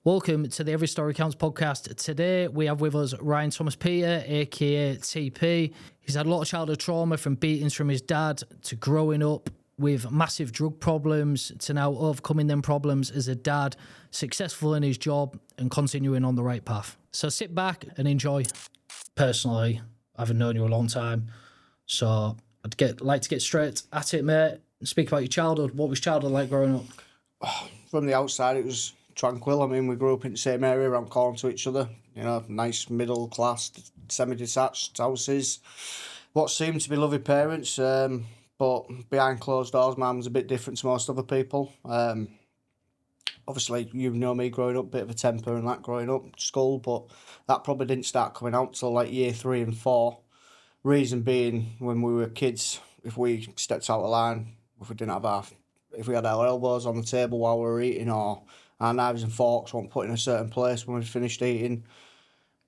Welcome to the Every Story Counts podcast. Today we have with us Ryan Thomas Peter, aka TP. He's had a lot of childhood trauma, from beatings from his dad to growing up with massive drug problems to now overcoming them problems as a dad, successful in his job and continuing on the right path. So sit back and enjoy. Personally, I haven't known you a long time, so like to get straight at it, mate. Speak about your childhood. What was childhood like growing up? From the outside, it was tranquil. I mean, we grew up in the same area, around corner to each other. You know, nice middle class, semi-detached houses. What seemed to be loving parents, but behind closed doors, Mum was a bit different to most other people. Obviously, you know me growing up, bit of a temper and that growing up, school, but that probably didn't start coming out till like year 3 and 4. Reason being, when we were kids, if we stepped out of line, if we had our elbows on the table while we were eating, or our knives and forks weren't put in a certain place when we finished eating.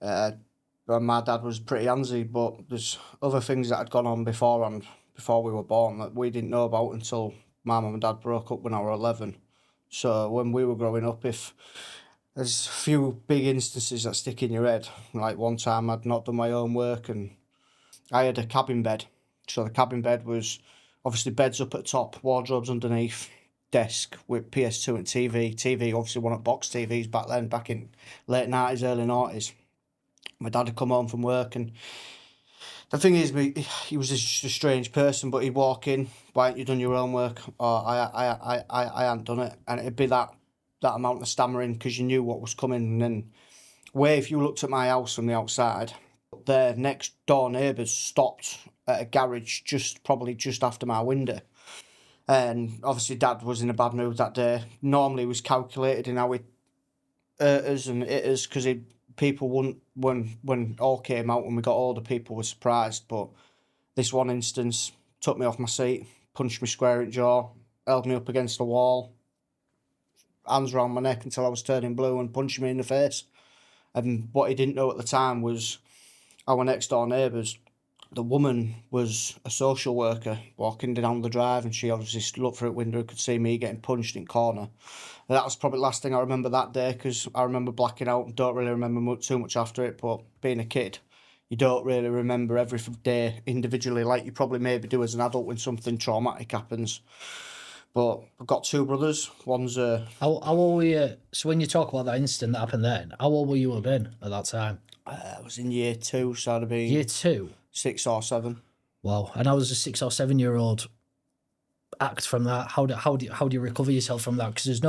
My dad was pretty handsy, but there's other things that had gone on before we were born that we didn't know about until my mum and dad broke up when I was 11. So when we were growing up, if there's a few big instances that stick in your head, like one time I'd not done my own work and I had a cabin bed. So the cabin bed was obviously beds up at top, wardrobes underneath, desk with PS2 and TV. TV, obviously one of box TVs back then, back in late 90s, early 90s. My dad had come home from work, and the thing is, he was just a strange person, but he'd walk in, why haven't you done your own work? Or I hadn't done it. And it'd be that amount of stammering because you knew what was coming. And then if you looked at my house from the outside, their next door neighbours stopped at a garage probably just after my window. And obviously Dad was in a bad mood that day. Normally he was calculated in how he hurt us and hit us, because people wouldn't, when all came out, when we got older, people were surprised. But this one instance, took me off my seat, punched me square in the jaw, held me up against the wall, hands around my neck until I was turning blue, and punched me in the face. And what he didn't know at the time was our next door neighbours, the woman was a social worker walking down the drive, and she obviously looked through the window and could see me getting punched in the corner. And that was probably the last thing I remember that day, because I remember blacking out and don't really remember too much after it. But being a kid, you don't really remember every day individually like you probably maybe do as an adult when something traumatic happens. But I've got two brothers. One's How old were you? So when you talk about that incident that happened then, how old were you have been at that time? I was in year 2, so I'd have been Year 2? 6 or 7. Wow. And I was a 6 or 7-year-old. Act from that. How do you recover yourself from that? Because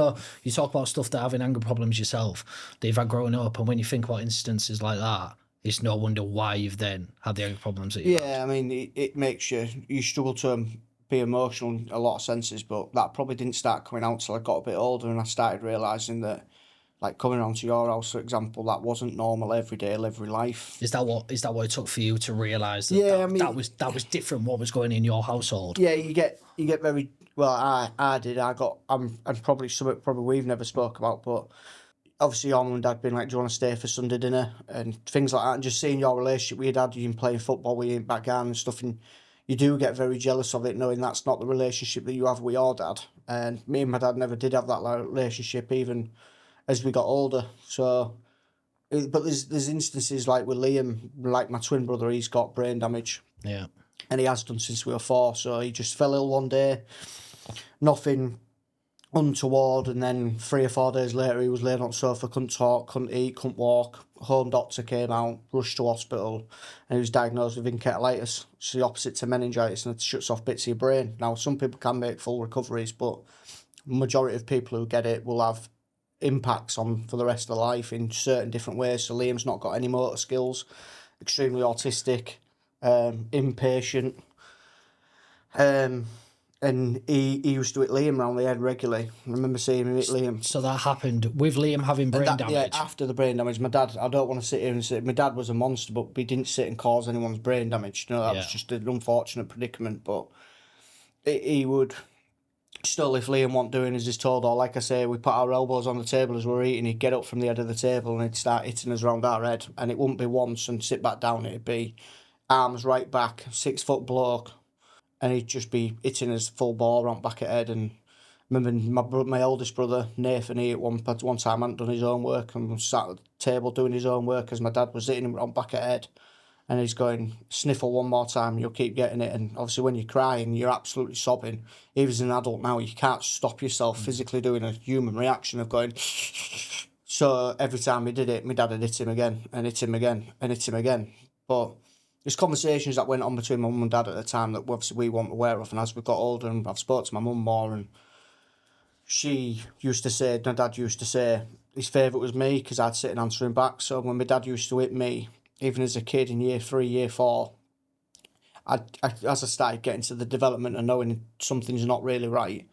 you talk about stuff that having anger problems yourself that you've had growing up, and when you think about instances like that, it's no wonder why you've then had the anger problems that you've had. I mean, it makes you struggle to be emotional in a lot of senses, but that probably didn't start coming out till I got a bit older, and I started realising that, like coming around to your house, for example, that wasn't normal everyday life. Is that what it took for you to realise that? Yeah, that was different? What was going in your household? Yeah, you get very well. I did. And probably something we've never spoke about, but obviously your mum and dad being like, do you want to stay for Sunday dinner and things like that, and just seeing your relationship with your dad, you playing football with your background and stuff, and you do get very jealous of it, knowing that's not the relationship that you have with your dad. And me and my dad never did have that relationship, even as we got older. So, but there's instances like with Liam, like my twin brother, he's got brain damage. Yeah. And he has done since we were 4. So he just fell ill one day, nothing untoward, and then 3 or 4 days later he was laying on the sofa, couldn't talk, couldn't eat, couldn't walk. Home doctor came out, rushed to hospital, and he was diagnosed with encephalitis. It's the opposite to meningitis, and it shuts off bits of your brain. Now, some people can make full recoveries, but the majority of people who get it will have impacts on for the rest of their life in certain different ways. So Liam's not got any motor skills, extremely autistic, impatient, and he used to hit Liam round the head regularly. I remember seeing him hit Liam. So that happened with Liam having brain damage? Yeah, after the brain damage. My dad, I don't want to sit here and say my dad was a monster, but he didn't sit and cause anyone's brain damage. You know, that was just an unfortunate predicament. But he would still, if Liam wasn't doing as he's told, or like I say, we put our elbows on the table as we're eating, he'd get up from the head of the table and he'd start hitting us round our head. And it wouldn't be once and sit back down, it'd be arms right back, 6 foot bloke, and he'd just be hitting us full ball round back at head. And remember my oldest brother, Nathan, he at one time hadn't done his own work and was sat at the table doing his own work as my dad was hitting him on back of head. And he's going, sniffle one more time, you'll keep getting it. And obviously when you're crying, you're absolutely sobbing. Even as an adult now, you can't stop yourself physically doing a human reaction of going... So every time he did it, my dad would hit him again, and hit him again, and hit him again. But there's conversations that went on between my mum and dad at the time that obviously we weren't aware of. And as we got older and I've spoke to my mum more, and she used to say, my dad used to say, his favourite was me because I'd sit and answer him back. So when my dad used to hit me, even as a kid in year 3, year 4, as I started getting to the development and knowing something's not really right,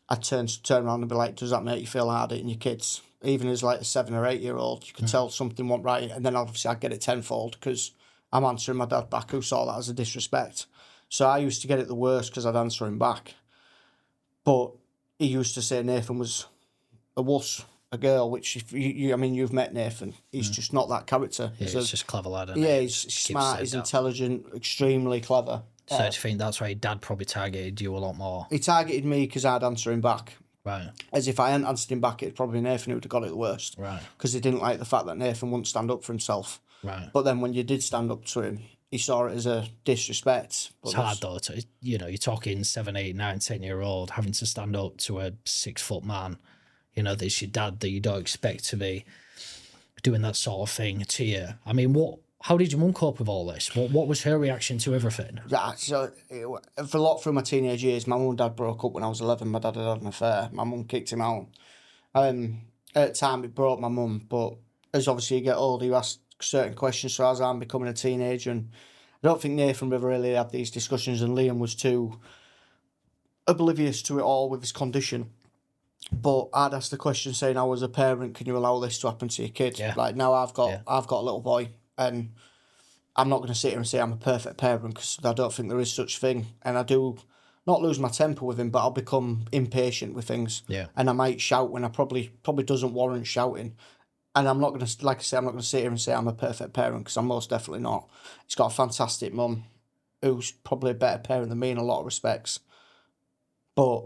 I'd turn around and be like, does that make you feel hard hitting your kids? Even as like a 7 or 8 year old, you could tell something wasn't right. And then obviously I'd get it tenfold because I'm answering my dad back who saw that as a disrespect. So I used to get it the worst because I'd answer him back. But he used to say Nathan was a wuss, a girl, which if I mean, you've met Nathan. He's just not that character. Yeah, he's just clever lad, isn't yeah, he? he's smart, he's intelligent, extremely clever. So do you think that's why your dad probably targeted you a lot more? He targeted me because I'd answer him back. Right. As if I hadn't answered him back, it'd probably Nathan who would have got it the worst. Right. Because he didn't like the fact that Nathan wouldn't stand up for himself. Right. But then when you did stand up to him, he saw it as a disrespect. But it's hard though. You're talking 7, 8, 9, 10-year-old having to stand up to a 6-foot man. That's your dad that you don't expect to be doing that sort of thing to you. I mean, how did your mum cope with all this? What was her reaction to everything? Yeah, so for a lot through my teenage years, my mum and dad broke up when I was 11. My dad had an affair. My mum kicked him out. At the time, it broke my mum, but as obviously you get older, you ask certain questions. So as I'm becoming a teenager, and I don't think Nathan ever really had these discussions, and Liam was too oblivious to it all with his condition. But I'd ask the question saying, "I was a parent, can you allow this to happen to your kid?" Yeah. Like now I've got a little boy, and I'm not going to sit here and say I'm a perfect parent because I don't think there is such thing. And I do not lose my temper with him, but I'll become impatient with things. Yeah. And I might shout when I probably doesn't warrant shouting. And I'm not going to, like I say, I'm not going to sit here and say I'm a perfect parent because I'm most definitely not. He's got a fantastic mum who's probably a better parent than me in a lot of respects. But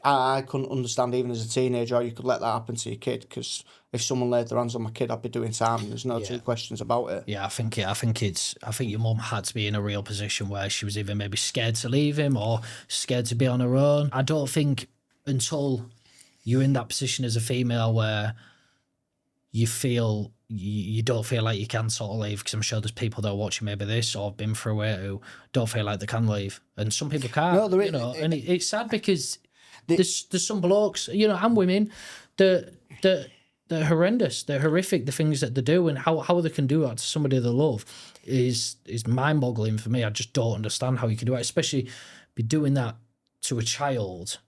I couldn't understand even as a teenager how you could let that happen to your kid, because if someone laid their hands on my kid, I'd be doing time. There's no two questions about it. Yeah, I think your mum had to be in a real position where she was either maybe scared to leave him or scared to be on her own. I don't think until you're in that position as a female where you feel you don't feel like you can sort of leave, because I'm sure there's people that are watching maybe this or have been through it who don't feel like they can leave, and some people can't. No, there is, and it's sad because there's some blokes, and women that they're horrendous, they're horrific, the things that they do, and how they can do that to somebody they love is mind-boggling for me. I just don't understand how you can do it, especially be doing that to a child.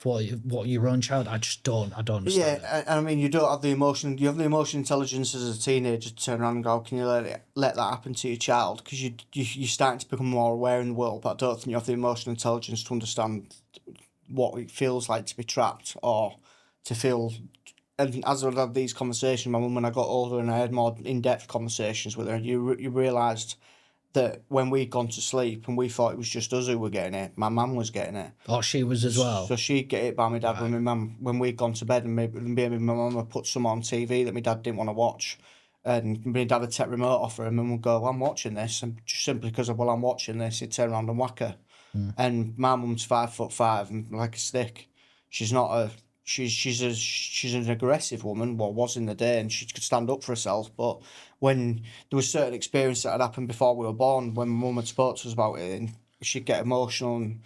What your own child, I don't understand. Yeah, and I mean, you don't have the emotion. You have the emotional intelligence as a teenager to turn around and go, "Can you let that happen to your child?" Because you're starting to become more aware in the world. But I don't think you have the emotional intelligence to understand what it feels like to be trapped or to feel. And as I've had these conversations, my mum, when I got older and I had more in-depth conversations with her, you realised that when we'd gone to sleep and we thought it was just us who were getting it, my mum was getting it. Oh, she was as well. So she'd get it by my dad when my mum, when we'd gone to bed, and me and my mum would put some on TV that my dad didn't want to watch. And my dad would take the remote off her and mum would go, "I'm watching this." And just simply because of, "Well, I'm watching this," he'd turn around and whack her. And my mum's 5'5" and like a stick. She's not a... She's an aggressive woman, well, was in the day, and she could stand up for herself. But when there was certain experience that had happened before we were born, when my mum had spoke to us about it, and she'd get emotional, and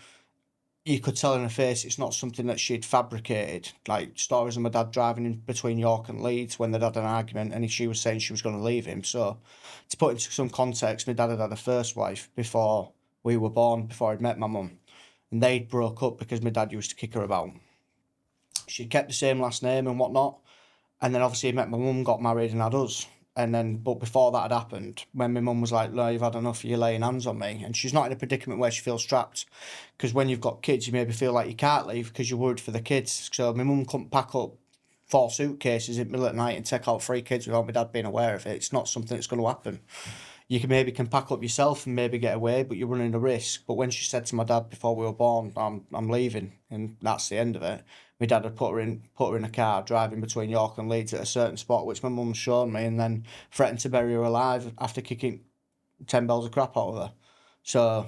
you could tell in her face it's not something that she'd fabricated. Like stories of my dad driving in between York and Leeds when they'd had an argument, and she was saying she was going to leave him. So to put into some context, my dad had a first wife before we were born, before I'd met my mum, and they'd broke up because my dad used to kick her about. She kept the same last name and whatnot, and then obviously he met my mum, got married and had us. And then, but before that had happened, when my mum was like, "No, you've had enough, you're laying hands on me," and she's not in a predicament where she feels trapped, because when you've got kids, you maybe feel like you can't leave because you're worried for the kids. So my mum couldn't pack up 4 suitcases in the middle of the night and take out 3 kids without my dad being aware of it. It's not something that's going to happen. you can pack up yourself and maybe get away, but you're running a risk. But when she said to my dad before we were born, I'm leaving, and that's the end of it. My dad had put her in a car driving between York and Leeds at a certain spot, which my mum showed me, and then threatened to bury her alive after kicking 10 bells of crap out of her. So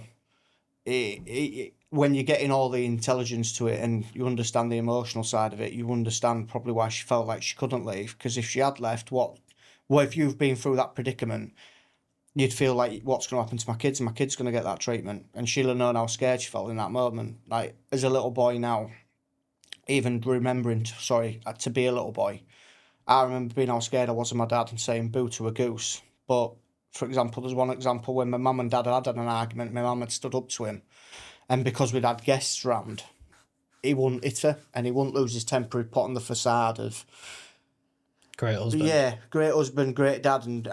when you're getting all the intelligence to it and you understand the emotional side of it, you understand probably why she felt like she couldn't leave. Because if she had left, what if you've been through that predicament, you'd feel like, what's going to happen to my kids? And my kid's going to get that treatment. And she'll have known how scared she felt in that moment. Like, as a little boy now, even remembering, to be a little boy, I remember being how scared I was of my dad and saying boo to a goose. But, for example, there's one example when my mum and dad had an argument, my mum had stood up to him. And because we'd had guests round, he wouldn't hit her and he wouldn't lose his temper. He'd put on the facade of... Great husband. Yeah, great husband, great dad. And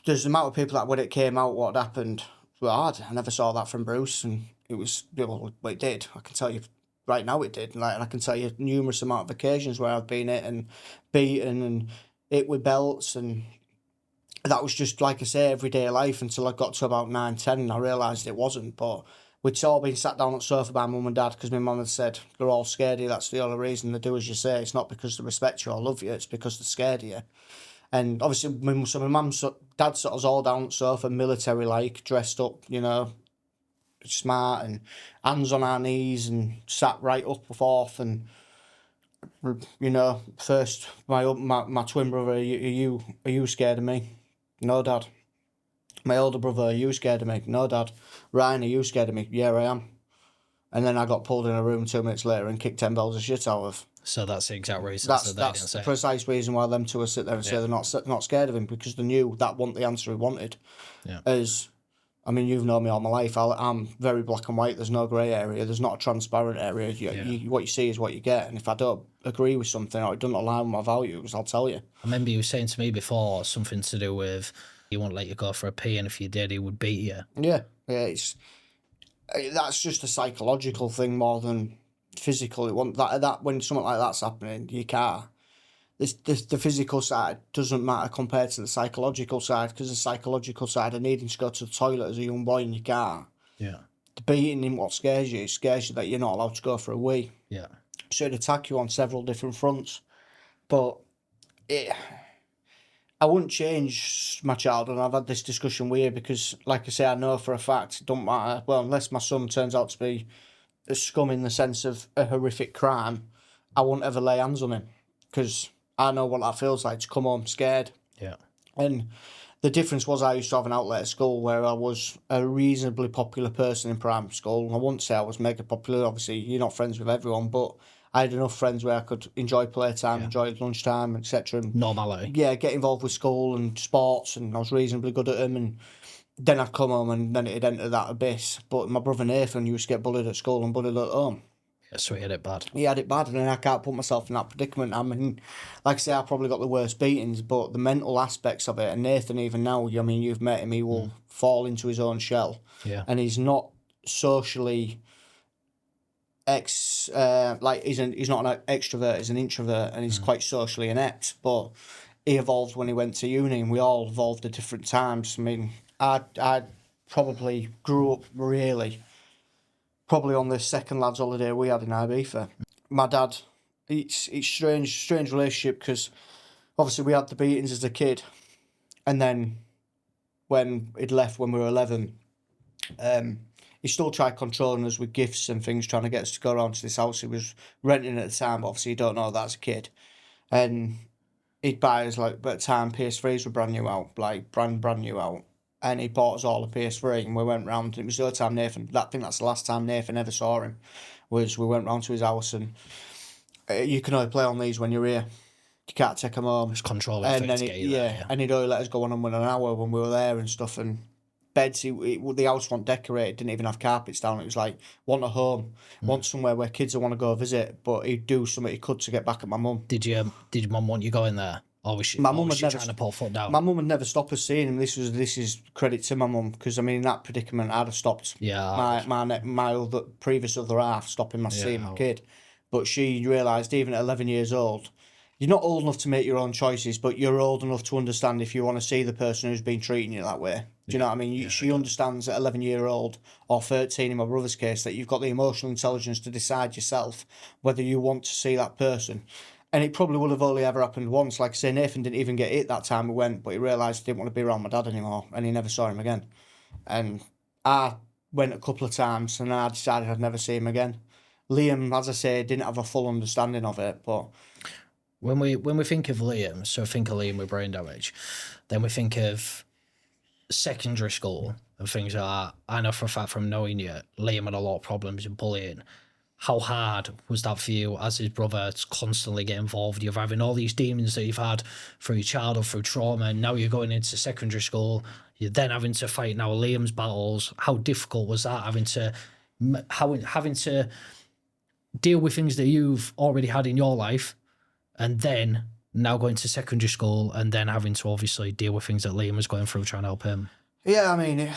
there's the amount of people that when it came out what happened, were hard. I never saw that from Bruce. And it was... Well, it did. I can tell you right now it did. And I can tell you numerous amount of occasions where I've been hit and beaten and hit with belts, and that was just, like I say, everyday life until I got to about 9, 10 and I realised it wasn't. But we'd all been sat down on the sofa by mum and dad because my mum had said, they're all scared of you, that's the only reason they do as you say. It's not because they respect you or love you, it's because they're scared of you. And obviously, my mum's dad sat us all down on the sofa, military-like, dressed up, smart, and hands on our knees and sat right up forth. And first my twin brother, are you scared of me? No, Dad. My older brother, are you scared of me? No, Dad. Ryan, are you scared of me? Yeah, I am. And then I got pulled in a room 2 minutes later and kicked 10 bells of shit out of. So that's the exact reason. That's the precise reason why them two would sit there and say they're not scared of him, because they knew that wasn't the answer he wanted. Yeah. You've known me all my life. I'm very black and white. There's no grey area. There's not a transparent area. What you see is what you get. And if I don't agree with something or it doesn't align with my values, I'll tell you. I remember you saying to me before something to do with he won't let you go for a pee, and if you did, he would beat you. Yeah. That's just a psychological thing more than physical. That when something like that's happening, you can't. The physical side doesn't matter compared to the psychological side, because the psychological side of needing to go to the toilet as a young boy in your car. Yeah. The beating in what scares you. It scares you that you're not allowed to go for a wee. Yeah. So it'd attack you on several different fronts. But I wouldn't change my childhood. I've had this discussion with you because, like I say, I know for a fact it don't matter. Well, unless my son turns out to be a scum in the sense of a horrific crime, I won't ever lay hands on him, because I know what that feels like to come home scared. Yeah. And the difference was I used to have an outlet at school where I was a reasonably popular person in primary school. I wouldn't say I was mega popular. Obviously, you're not friends with everyone, but I had enough friends where I could enjoy playtime, enjoy lunchtime, etc. Normality. Yeah, get involved with school and sports, and I was reasonably good at them. And then I'd come home and then it'd enter that abyss. But my brother Nathan used to get bullied at school and bullied at home. Yeah, so he had it bad. He had it bad, and then I can't put myself in that predicament. I mean, like I say, I probably got the worst beatings, but the mental aspects of it, and Nathan, even now, you've met him, he will fall into his own shell. Yeah. And he's not socially he's not an extrovert, he's an introvert, and he's quite socially inept, but he evolved when he went to uni, and we all evolved at different times. I mean, I probably grew up probably on the second lads holiday we had in Ibiza. My dad, it's strange relationship, because obviously we had the beatings as a kid, and then when he'd left when we were 11, he still tried controlling us with gifts and things, trying to get us to go around to this house he was renting at the time. But obviously you don't know that as a kid. And he'd buy us, like, at the time PS3s were brand new out, like brand new out. And he bought us all a PS3, and we went round. It was the other time that's the last time Nathan ever saw him, was we went round to his house, and you can only play on these when you're here. You can't take them home. It's control. And then and he'd only let us go on them in an hour when we were there and stuff. And beds, the house wasn't decorated, didn't even have carpets down. It was like, want a home, want somewhere where kids would want to go visit, but he'd do something he could to get back at my mum. Did your mum want you going there? Or was she trying to pull foot down? My mum would never stop us seeing him. This is credit to my mum, because I mean, in that predicament, I'd have stopped my previous other half stopping my seeing my kid. But she realised, even at 11 years old, you're not old enough to make your own choices, but you're old enough to understand if you want to see the person who's been treating you that way. Do you know what I mean? She understands at 11-year-old or 13 in my brother's case that you've got the emotional intelligence to decide yourself whether you want to see that person. And it probably would have only ever happened once. Like I say, Nathan didn't even get hit that time we went, but he realised he didn't want to be around my dad anymore, and he never saw him again. And I went a couple of times, and then I decided I'd never see him again. Liam, as I say, didn't have a full understanding of it, but when we think of Liam, so think of Liam with brain damage, then we think of secondary school and things like that. I know for a fact from knowing you, Liam had a lot of problems with bullying. How hard was that for you as his brother to constantly get involved? You're having all these demons that you've had through your childhood, through trauma, and now you're going into secondary school. You're then having to fight now Liam's battles. How difficult was that, having to deal with things that you've already had in your life, and then now going to secondary school, and then having to obviously deal with things that Liam was going through trying to help him? Yeah, I mean,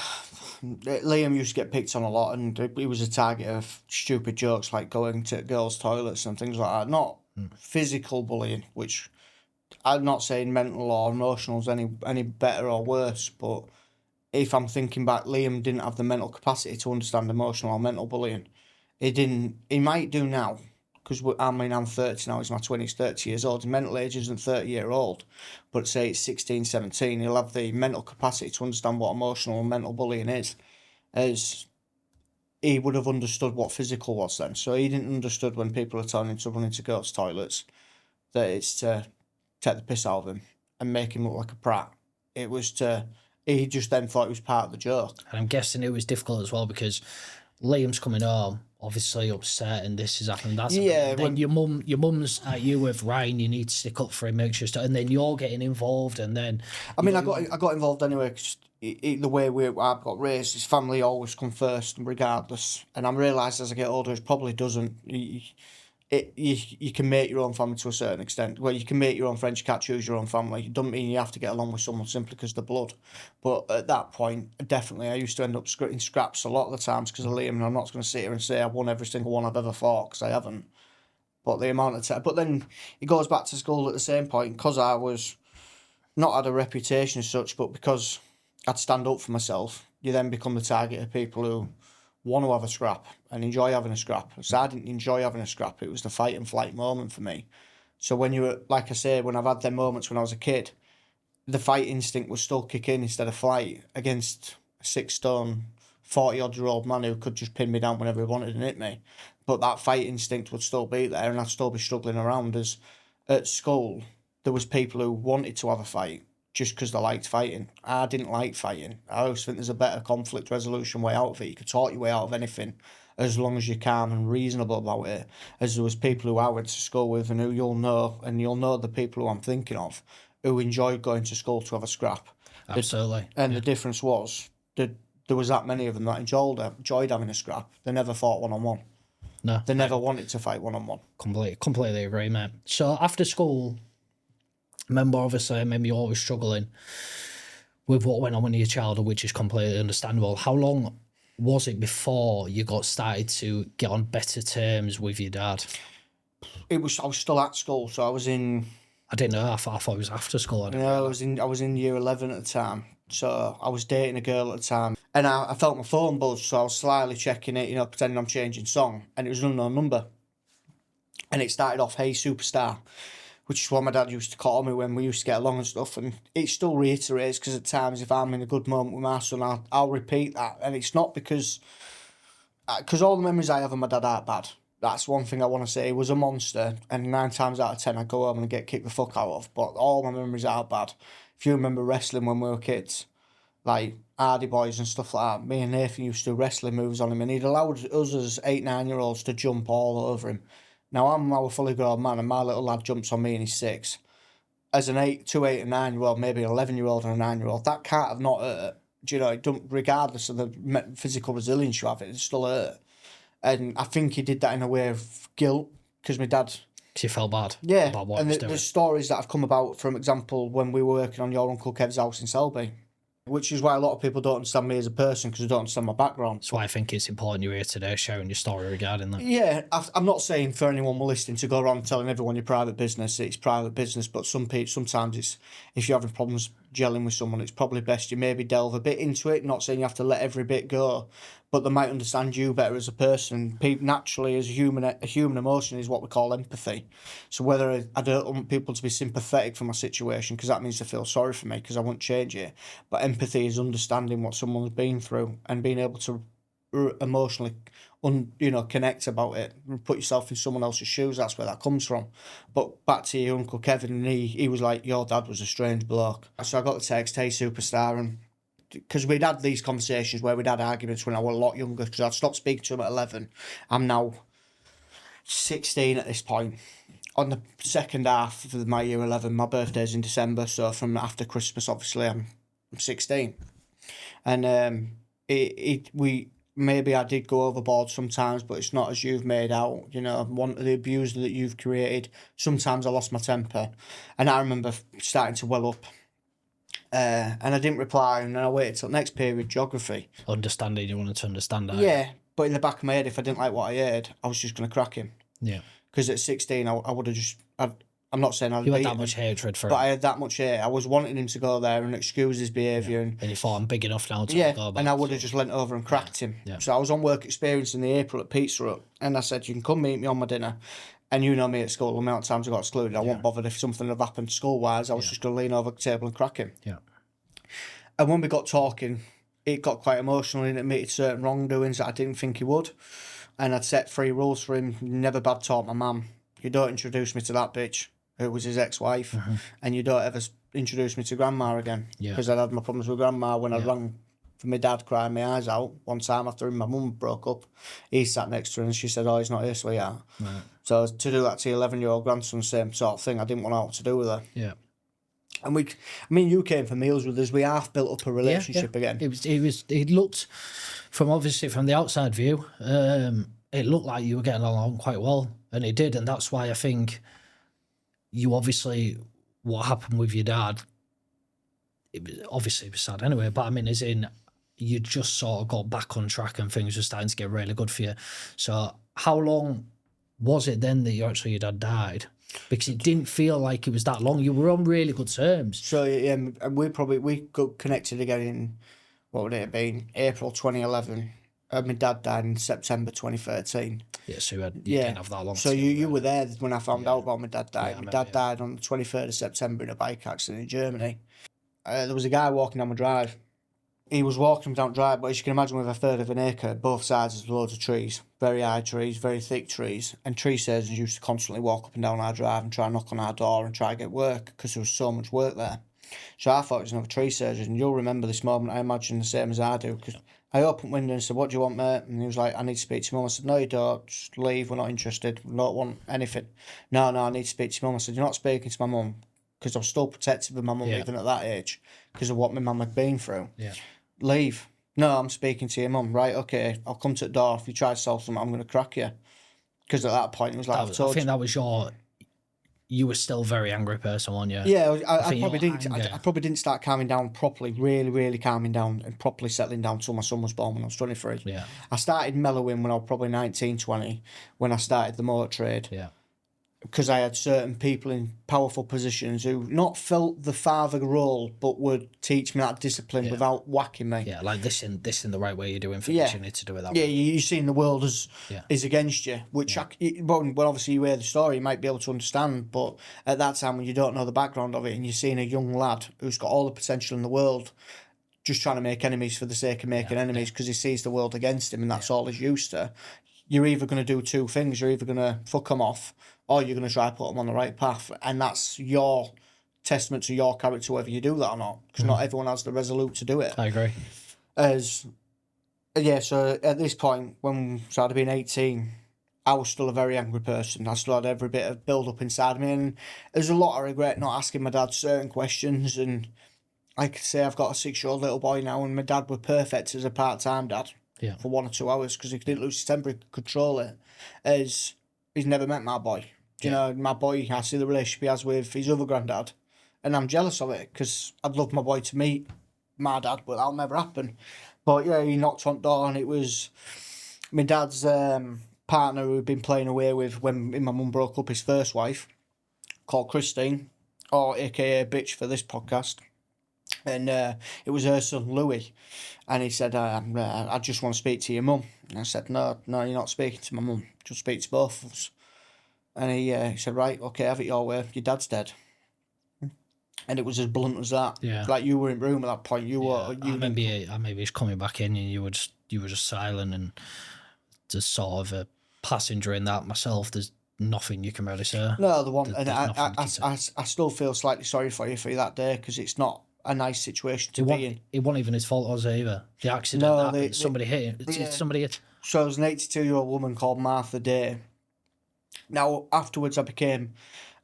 Liam used to get picked on a lot, and he was a target of stupid jokes like going to girls' toilets and things like that. Not physical bullying, which I'm not saying mental or emotional is any better or worse, but if I'm thinking back, Liam didn't have the mental capacity to understand emotional or mental bullying. He didn't. He might do now, because I'm 30 now, he's my 20s, 30 years old. His mental age isn't 30-year-old, but say it's 16, 17, he'll have the mental capacity to understand what emotional and mental bullying is, as he would have understood what physical was then. So he didn't understood when people are telling him to run into girls' toilets, that it's to take the piss out of him and make him look like a prat. He just then thought it was part of the joke. And I'm guessing it was difficult as well because Liam's coming home, obviously upset, and this is happening. That's Yeah, then your mum's at you with Ryan. You need to stick up for him, make sure, and then you're getting involved, and then. I mean, I got involved anyway because the way I've got raised, his family always come first, regardless. And I'm realised as I get older, it probably doesn't. You can make your own family to a certain extent. Well, you can make your own friends, you can't choose your own family. It doesn't mean you have to get along with someone simply because they're blood. But at that point, definitely, I used to end up in scraps a lot of the times because of Liam, and I'm not going to sit here and say I've won every single one I've ever fought, because I haven't. But the amount of time. But then it goes back to school at the same point, because I was not had a reputation as such, but because I'd stand up for myself, you then become the target of people who want to have a scrap and enjoy having a scrap. So I didn't enjoy having a scrap. It was the fight and flight moment for me. So when you were, like I say, when I've had them moments when I was a kid, the fight instinct would still kick in instead of flight against a 6 stone, 40-odd-year-old man who could just pin me down whenever he wanted and hit me. But that fight instinct would still be there, and I'd still be struggling around. As at school, there was people who wanted to have a fight just because they liked fighting. I didn't like fighting. I always think there's a better conflict resolution way out of it. You could talk your way out of anything as long as you're calm and reasonable about it. As there was people who I went to school with and who you'll know the people who I'm thinking of, who enjoyed going to school to have a scrap. Absolutely. The difference was that there was that many of them that enjoyed having a scrap. They never fought one-on-one. No. They never wanted to fight one-on-one. Completely agree, mate. So after school, remember you're always struggling with what went on in your childhood, which is completely understandable. How long was it before you got started to get on better terms with your dad? I was still at school, so I was in. I didn't know. I thought it was after school. I was in year 11 at the time, so I was dating a girl at the time, and I felt my phone buzz, so I was slyly checking it, pretending I'm changing song, and it was an unknown number, and it started off, "Hey Superstar," which is what my dad used to call me when we used to get along and stuff. And it still reiterates, because at times if I'm in a good moment with my son, I'll repeat that. And it's not because all the memories I have of my dad aren't bad. That's one thing I want to say. He was a monster, and 9 times out of 10 I'd go home and get kicked the fuck out of. But all my memories aren't bad. If you remember wrestling when we were kids, like Hardy Boys and stuff like that, me and Nathan used to do wrestling moves on him, and he'd allowed us as 8, 9-year-olds to jump all over him. Now, I'm now a fully grown man, and my little lad jumps on me and he's 6. As an 8 and 9-year-old, maybe an 11-year-old and a 9-year-old, that can't have not hurt. Do you know, it don't, regardless of the physical resilience you have, it still hurt. And I think he did that in a way of guilt, because my dad... Because you felt bad? Yeah, about what and there's stories that have come about, for example, when we were working on your Uncle Kev's house in Selby. Which is why a lot of people don't understand me as a person, because they don't understand my background. That's why I think it's important you're here today, sharing your story regarding that. Yeah, I'm not saying for anyone listening to go around telling everyone your private business, it's private business, but sometimes it's, if you're having problems gelling with someone, it's probably best you maybe delve a bit into it. Not saying you have to let every bit go, but they might understand you better as a person. People, naturally, as a human emotion is what we call empathy. So whether I don't want people to be sympathetic for my situation, because that means they feel sorry for me, because I won't change it. But empathy is understanding what someone's been through and being able to emotionally connect about it and put yourself in someone else's shoes. That's where that comes from. But back to your Uncle Kevin, and he was like, your dad was a strange bloke. So I got the text, hey superstar, and because we'd had these conversations where we'd had arguments when I was a lot younger, because I'd stopped speaking to him at 11. I'm now 16 at this point. On the second half of my year 11, my birthday's in December, so from after Christmas, obviously, I'm 16. And maybe I did go overboard sometimes, but it's not as you've made out. One of the abuse that you've created. Sometimes I lost my temper, and I remember starting to well up. And I didn't reply, and then I waited till next period, geography. Understanding, you wanted to understand that. Yeah, but in the back of my head, if I didn't like what I heard, I was just going to crack him. Yeah. Because at 16, I would have just... I'm not saying I'd You had that much hatred for him. But I had that much hate. I was wanting him to go there and excuse his behaviour. And you thought, I'm big enough now to go back. And I would have just leant over and cracked him. Yeah. So I was on work experience in the April at Pizza Hut, and I said, you can come meet me on my dinner. And you know me at school, the amount of times I got excluded, I wasn't bothered if something had happened school-wise. I was just going to lean over the table and crack him. Yeah. And when we got talking, it got quite emotional, and it admitted certain wrongdoings that I didn't think he would. And I'd set 3 rules for him. Never bad talk my mum. You don't introduce me to that bitch, who was his ex-wife. Mm-hmm. And you don't ever introduce me to grandma again. Yeah. Because I'd had my problems with grandma when I rang for my dad crying my eyes out. One time after him and my mum broke up, he sat next to her and she said, oh, he's not here, sweetheart. Right. So to do that to your 11-year-old grandson, same sort of thing, I didn't want out to do with her. Yeah. And you came for meals with us. We half built up a relationship again. It looked, from the outside view, it looked like you were getting along quite well, and it did, and that's why I think you obviously, what happened with your dad, it was sad anyway, but I mean, as in, you just sort of got back on track and things were starting to get really good for you. So how long was it then that your dad died? Because it didn't feel like it was that long. You were on really good terms. So we got connected again in, what would it have been, April 2011. My dad died in September 2013. Yeah, so you didn't have that long. So you were there when I found out about my dad died. Yeah, my dad died on the 23rd of September in a bike accident in Germany. There was a guy walking down my drive. He was walking down the drive, but as you can imagine, with a third of an acre, both sides there's loads of trees, very high trees, very thick trees, and tree surgeons used to constantly walk up and down our drive and try and knock on our door and try to get work because there was so much work there. So I thought it was another tree surgeon, and you'll remember this moment, I imagine, the same as I do, because I opened the window and said, what do you want, mate? And he was like, I need to speak to your mum. I said, no, you don't, just leave, we're not interested, we don't want anything. No, I need to speak to your mum. I said, you're not speaking to my mum, because I was still protective of my mum even at that age, because of what my mum had been through. Yeah. Leave. No, I'm speaking to your mum. Right, okay, I'll come to the door. If you try to sell something, I'm going to crack you. Because at that point, it was like, I think that was you were still a very angry person, weren't you? Yeah, I probably didn't start calming down properly, really calming down and properly settling down till my son was born when I was 23. Yeah. I started mellowing when I was probably 19, 20, when I started the motor trade. Yeah. Because I had certain people in powerful positions who not felt the father role, but would teach me that discipline without whacking me. Yeah, like this in the right way you're doing things, you need to do it that way. Yeah, you've seen the world as is against you, which well, obviously you hear the story, you might be able to understand, but at that time when you don't know the background of it and you're seeing a young lad who's got all the potential in the world, just trying to make enemies for the sake of making enemies because he sees the world against him and that's all he's used to, you're either going to do two things. You're either going to fuck them off or you're going to try to put them on the right path. And that's your testament to your character, whether you do that or not. Because not everyone has the resolute to do it. I agree. So at this point, when I had been 18, I was still a very angry person. I still had every bit of build-up inside me. And there's a lot of regret not asking my dad certain questions. And like I say, I've got a 6-year-old little boy now, and my dad was perfect as a part-time dad for 1 or 2 hours because he didn't lose his temper, he could control it. As he's never met my boy. You know, my boy, I see the relationship he has with his other granddad, and I'm jealous of it because I'd love my boy to meet my dad, but that'll never happen. But yeah, he knocked on the door, and it was my dad's partner who'd been playing away with when my mum broke up, his first wife, called Christine, or AKA bitch for this podcast. And it was her son, Louis. And he said, I just want to speak to your mum. And I said, no, you're not speaking to my mum. Just speak to both of us. And he said, right, okay, have it your way. Your dad's dead. And it was as blunt as that. Yeah. Like, you were in room at that point. I remember he's coming back in, and you were just silent, and just sort of a passenger in that myself. There's nothing you can really say. No, the one, and I still feel slightly sorry for you for that day, because it's not a nice situation to be in. It wasn't even his fault, was it, either? The accident, somebody hit him. Somebody hit. So there was an 82-year-old woman called Martha Day. Now, afterwards I became,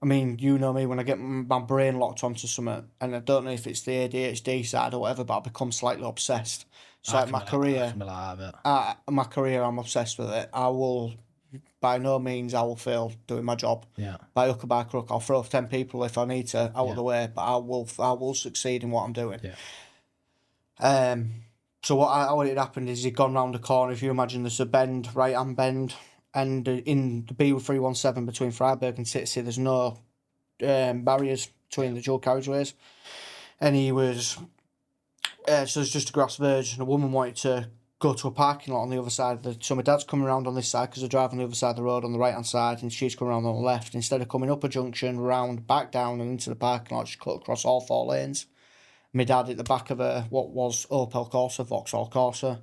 I mean, you know me, when I get my brain locked onto something, and I don't know if it's the ADHD side or whatever, but I become slightly obsessed. So like my career, I'm obsessed with it. I will, by no means, I will fail doing my job. Yeah. By hook or by crook, I'll throw 10 people if I need to out of the way, but I will succeed in what I'm doing. Yeah. So what it happened is he'd gone round the corner. If you imagine there's a bend, right hand bend, and in the B317 between Freiburg and Titsy, there's no barriers between the dual carriageways, and he was so there's just a grass verge, and a woman wanted to go to a parking lot on the other side. So my dad's coming around on this side because I drive on the other side of the road on the right hand side, and she's coming around on the left. Instead of coming up a junction, round, back down and into the parking lot, she cut across all four lanes. My dad hit the back of what was Opel Corsa, Vauxhall Corsa,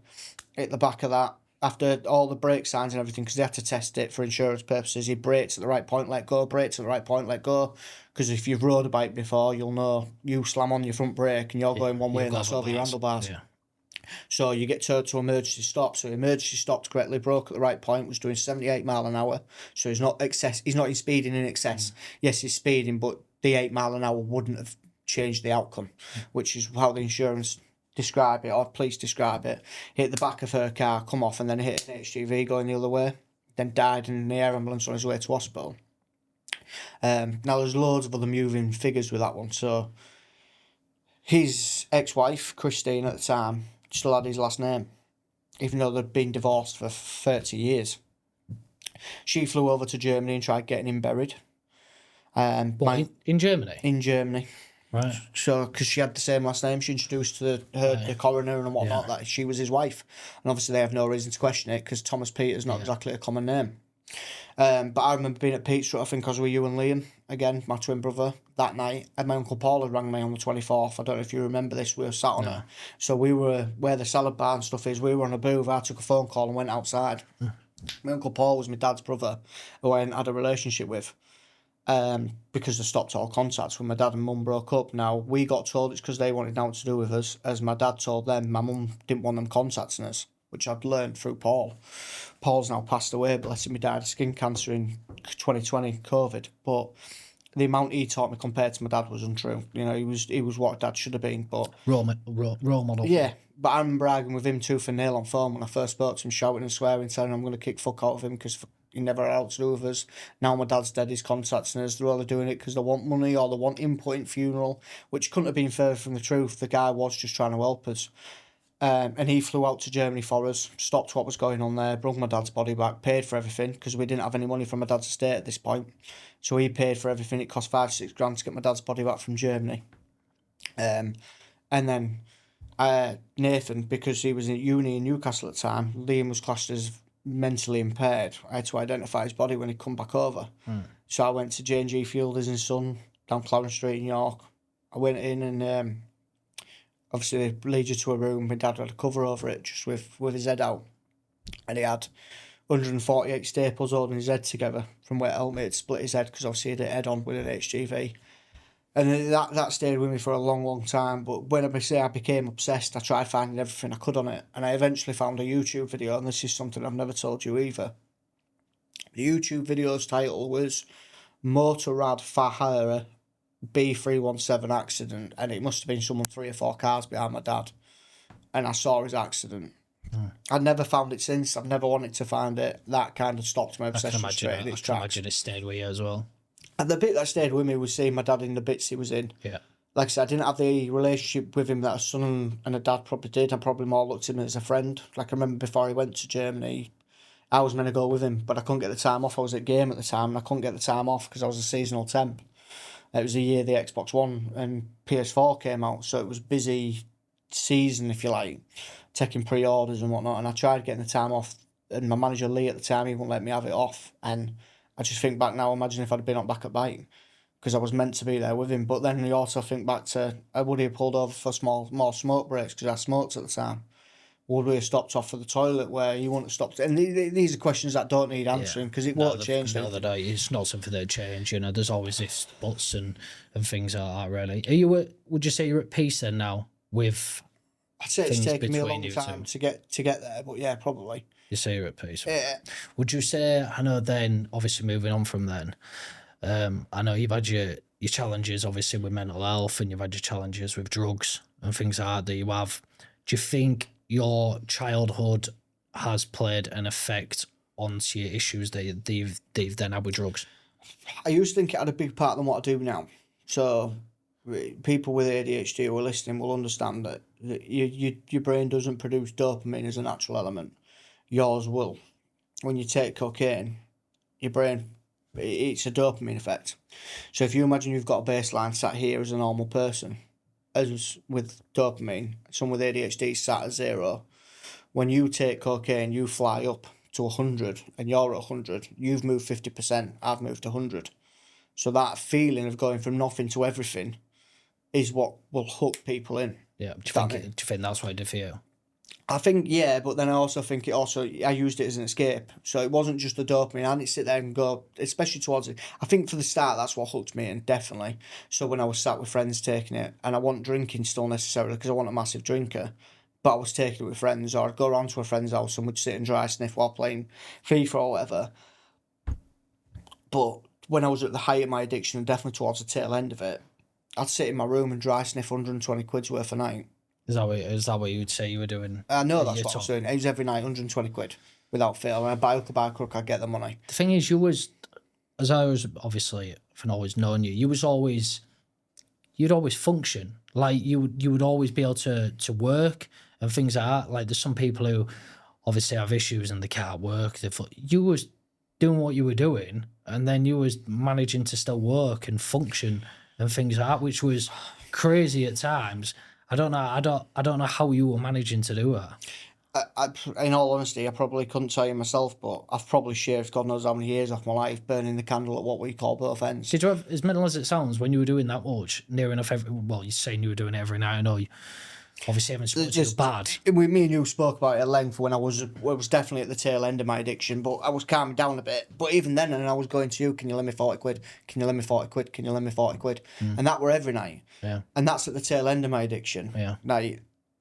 hit the back of that. After all the brake signs and everything, because they had to test it for insurance purposes, he brakes at the right point, let go, brakes at the right point, let go. Because if you've rode a bike before, you'll know you slam on your front brake and you're going one way and that's over your handlebars. Yeah. So you get towed to emergency stop. So emergency stopped correctly, broke at the right point, was doing 78 mile an hour. So he's not in speeding in excess. Yes, he's speeding, but the 8 mile an hour wouldn't have changed the outcome, which is how the insurance describe it, or police describe it. Hit the back of her car, come off, and then hit an HGV going the other way. Then died in the air ambulance on his way to hospital. Now there's loads of other moving figures with that one. So his ex-wife, Christine, at the time, still had his last name, even though they'd been divorced for 30 years. She flew over to Germany and tried getting him buried. In Germany? In Germany. Right. So, because she had the same last name, she introduced to the coroner and whatnot that she was his wife. And obviously they have no reason to question it, because Thomas Peter's not exactly a common name. But I remember being at Pete's, I think I was with you and Liam, again, my twin brother, that night. And my Uncle Paul had rang me on the 24th. I don't know if you remember this. We were sat on it. So we were, where the salad bar and stuff is, we were on a booth. I took a phone call and went outside. My Uncle Paul was my dad's brother, who I hadn't had a relationship with. Because they stopped all contacts when my dad and mum broke up. Now, we got told it's because they wanted nothing to do with us, as my dad told them my mum didn't want them contacting us, which I'd learned through Paul. Paul's now passed away, bless him, he died of skin cancer in 2020, COVID, but the amount he taught me compared to my dad was untrue. You know, he was what dad should have been, but... Role model. Yeah, but I remember arguing with him tooth and nail on phone when I first spoke to him, shouting and swearing, telling him I'm going to kick fuck out of him because he never had to do with us. Now my dad's dead, he's contacting us. They're only doing it because they want money or they want input in funeral, which couldn't have been further from the truth. The guy was just trying to help us. And he flew out to Germany for us, stopped what was going on there, brought my dad's body back, paid for everything, because we didn't have any money from my dad's estate at this point. So he paid for everything. It cost $5-6 grand to get my dad's body back from Germany. And then Nathan, because he was in uni in Newcastle at the time, Liam was classed as mentally impaired. I had to identify his body when he'd come back over. So I went to J&G Fielders and Son down Clarence Street in York. I went in and obviously they lead you to a room. My dad had a cover over it just with his head out, and he had 148 staples holding his head together from where Helmet had split his head, because obviously he had it head on with an HGV. And that stayed with me for a long, long time. But when I became obsessed, I tried finding everything I could on it. And I eventually found a YouTube video, and this is something I've never told you either. The YouTube video's title was Motorrad Fahrer B317 accident. And it must have been someone 3 or 4 cars behind my dad. And I saw his accident. I've never found it since. I've never wanted to find it. That kind of stopped my obsession straight in its tracks. I can imagine it stayed with you as well. And the bit that stayed with me was seeing my dad in the bits he was in. Yeah. like I said, I didn't have the relationship with him that a son and a dad probably did. I probably more looked at him as a friend. Like, I remember before he went to Germany, I was meant to go with him, but I couldn't get the time off. I was at game at the time, and I couldn't get the time off because I was a seasonal temp. It was the year the Xbox One and PS4 came out, so it was busy season, if you like, taking pre-orders and whatnot. And I tried getting the time off, and my manager Lee at the time, he wouldn't let me have it off. And I just think back now, imagine if I'd have been on back at bike, because I was meant to be there with him. But then you also think back to, would he have pulled over for more smoke breaks because I smoked at the time? Would we have stopped off for the toilet where you wouldn't have stopped? And these are questions that don't need answering because it won't change. No, it's not something that change. You know, there's always this buts and things like that. Really, are you? Would you say you're at peace then now with? I'd say it's taken me a long time to get there, but yeah, probably. You say you're at peace. Yeah. Would you say? I know. Then, obviously, moving on from then, I know you've had your challenges, obviously, with mental health, and you've had your challenges with drugs and things like that you have. Do you think your childhood has played an effect onto your issues that you've then had with drugs? I used to think it had a big part in what I do now. So people with ADHD who are listening will understand that your brain doesn't produce dopamine as a natural element. Yours will. When you take cocaine, your brain, it's a dopamine effect. So if you imagine you've got a baseline sat here as a normal person, as with dopamine, someone with ADHD sat at 0. When you take cocaine, you fly up to 100, and you're at 100. You've moved 50%. I've moved 100. So that feeling of going from nothing to everything is what will hook people in. Yeah. Do you think that's what it did for you? I think, yeah, but then I also think I used it as an escape. So it wasn't just the dopamine. I didn't sit there and go, especially towards it. I think for the start, that's what hooked me in, definitely. So when I was sat with friends taking it, and I wasn't drinking still necessarily because I wasn't a massive drinker, but I was taking it with friends, or I'd go around to a friend's house and would sit and dry sniff while playing FIFA or whatever. But when I was at the height of my addiction, and definitely towards the tail end of it, I'd sit in my room and dry sniff 120 quid's worth a night. Is that what you would say you were doing? I know that's what I was doing. It was every night, 120 quid, without fail. And I'd buy hook or buy crook, I'd get the money. The thing is, as I was obviously, from always knowing you, you'd always function. Like, you would always be able to work and things like that. Like, there's some people who obviously have issues and they can't work. You was doing what you were doing, and then you was managing to still work and function and things like that, which was crazy at times. I don't know how you were managing to do that. In all honesty, I probably couldn't tell you myself, but I've probably shaved God knows how many years off my life, burning the candle at what we call both ends. Did you have, as mental as it sounds, when you were doing that much, near enough you're saying you were doing it every night, I know you obviously haven't spoken to you bad. Me and you spoke about it at length when I was definitely at the tail end of my addiction, but I was calming down a bit. But even then, and I was going to you, can you lend me 40 quid? Can you lend me 40 quid? Can you lend me 40 quid? And that were every night. Yeah. And that's at the tail end of my addiction. Yeah. Now,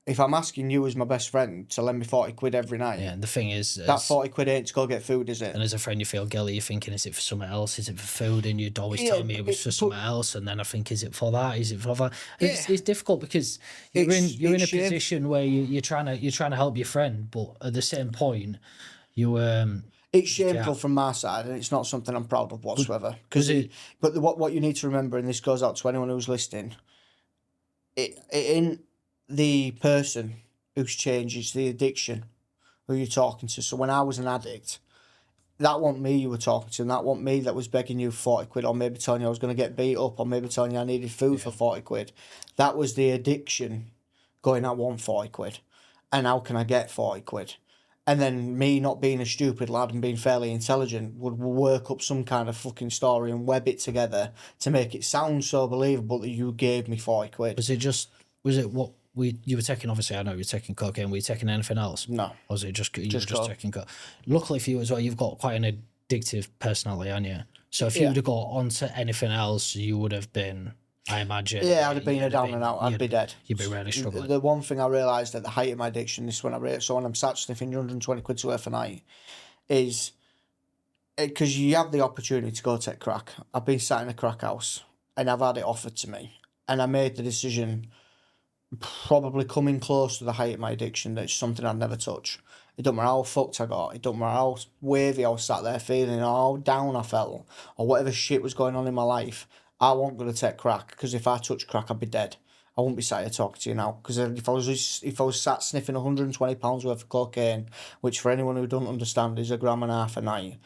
if I'm asking you as my best friend to lend me 40 quid every night... Yeah, and the thing is... that 40 quid ain't to go get food, is it? And as a friend, you feel guilty. You're thinking, is it for something else? Is it for food? And you'd always tell me it was for something else. And then I think, is it for that? Is it for that? It's difficult because you're in a position where you're trying to help your friend, but at the same point, you... It's shameful from my side, and it's not something I'm proud of whatsoever. But what you need to remember, and this goes out to anyone who's listening, it ain't the person who's changed, it's the addiction who you're talking to. So when I was an addict, that wasn't me you were talking to, and that wasn't me that was begging you 40 quid, or maybe telling you I was going to get beat up, or maybe telling you I needed food for 40 quid. That was the addiction going, I want 40 quid, and how can I get 40 quid? And then me not being a stupid lad and being fairly intelligent would work up some kind of fucking story and web it together to make it sound so believable that you gave me 40 quid. Was it what you were taking? Obviously, I know you were taking cocaine. Were you taking anything else? No. Or was it just taking coke? Luckily for you as well, you've got quite an addictive personality, haven't you? So if you would have got onto anything else, you would have been... I imagine. Yeah, I'd have been a down and out. I'd be dead. You'd be really struggling. The one thing I realised at the height of my addiction, this is when I'm sat sniffing 120 quid's worth a night, is because you have the opportunity to go take crack. I've been sat in a crack house and I've had it offered to me, and I made the decision, probably coming close to the height of my addiction, that it's something I'd never touch. It don't matter how fucked I got, it don't matter how wavy I was sat there feeling, or how down I felt, or whatever shit was going on in my life. I wasn't going to take crack, because if I touch crack, I'd be dead. I wouldn't be sat here talking to you now, because if I was sat sniffing £120 worth of cocaine, which for anyone who don't understand is 1.5 grams a night,